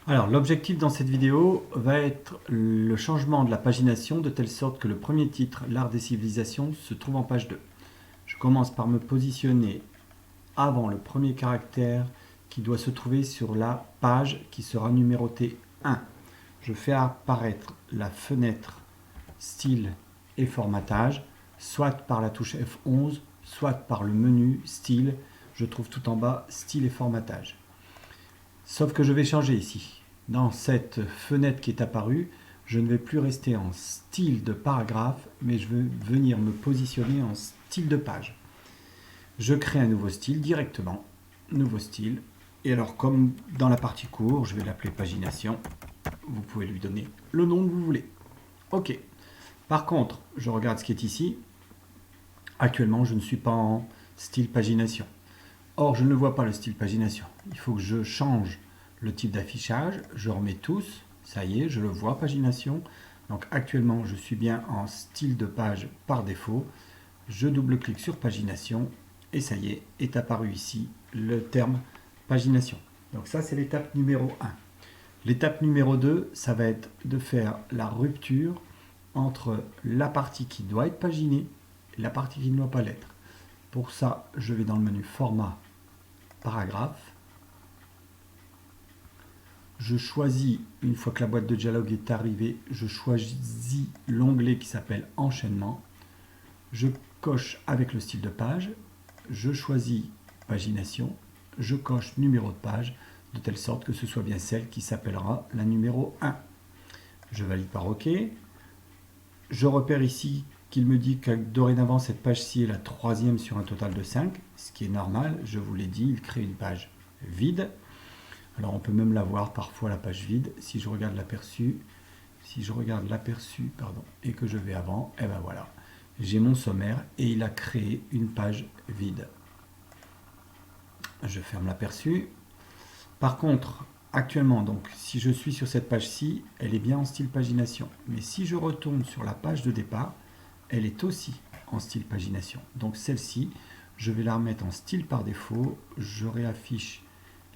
Alors, l'objectif dans cette vidéo va être le changement de la pagination de telle sorte que le premier titre, L'art des civilisations, se trouve en page 2. Je commence par me positionner avant le premier caractère qui doit se trouver sur la page qui sera numérotée 1. Je fais apparaître la fenêtre style et formatage, soit par la touche F11, soit par le menu style. Je trouve tout en bas style et formatage. Sauf que je vais changer ici. Dans cette fenêtre qui est apparue, je ne vais plus rester en style de paragraphe, mais je vais venir me positionner en style de page. Je crée un nouveau style directement. Nouveau style. Et alors, comme dans la partie cours, je vais l'appeler pagination. Vous pouvez lui donner le nom que vous voulez. OK. Par contre, je regarde ce qui est ici. Actuellement, je ne suis pas en style pagination. Or, je ne vois pas le style pagination. Il faut que je change le type d'affichage. Je remets tous. Ça y est, je le vois, pagination. Donc actuellement, je suis bien en style de page par défaut. Je double-clique sur pagination. Et ça y est apparu ici le terme pagination. Donc ça, c'est l'étape numéro 1. L'étape numéro 2, ça va être de faire la rupture entre la partie qui doit être paginée et la partie qui ne doit pas l'être. Pour ça, je vais dans le menu format paragraphe. Je choisis, une fois que la boîte de dialogue est arrivée, je choisis l'onglet qui s'appelle enchaînement. Je coche avec le style de page. Je choisis pagination. Je coche numéro de page de telle sorte que ce soit bien celle qui s'appellera la numéro 1. Je valide par OK. Je repère ici qu'il me dit que dorénavant cette page-ci est la troisième sur un total de 5, ce qui est normal, je vous l'ai dit, il crée une page vide. Alors on peut même la voir parfois la page vide, si je regarde l'aperçu, et que je vais avant, et ben voilà, j'ai mon sommaire et il a créé une page vide. Je ferme l'aperçu. Par contre, actuellement, donc, si je suis sur cette page-ci, elle est bien en style pagination. Mais si je retourne sur la page de départ, elle est aussi en style pagination. Donc celle-ci, je vais la remettre en style par défaut. Je réaffiche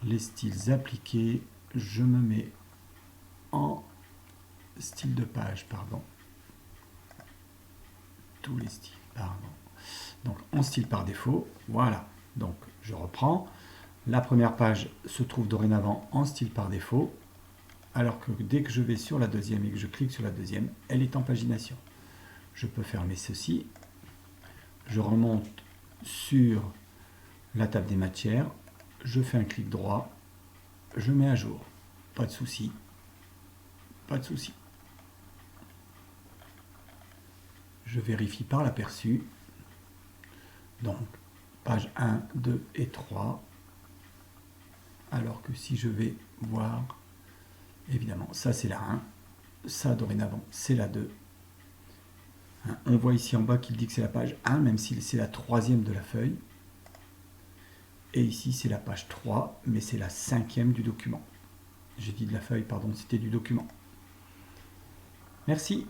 les styles appliqués. Je me mets en style de page, pardon. Tous les styles, pardon. Donc en style par défaut, voilà. Donc je reprends. La première page se trouve dorénavant en style par défaut, alors que dès que je vais sur la deuxième et que je clique sur la deuxième, elle est en pagination. Je peux fermer ceci. Je remonte sur la table des matières. Je fais un clic droit. Je mets à jour. Pas de souci. Pas de souci. Je vérifie par l'aperçu. Donc, page 1, 2 et 3. Alors que si je vais voir, évidemment, ça c'est la 1. Ça, dorénavant, c'est la 2. On voit ici en bas qu'il dit que c'est la page 1, même si c'est la troisième de la feuille. Et ici, c'est la page 3, mais c'est la cinquième du document. J'ai dit de la feuille, pardon, c'était du document. Merci.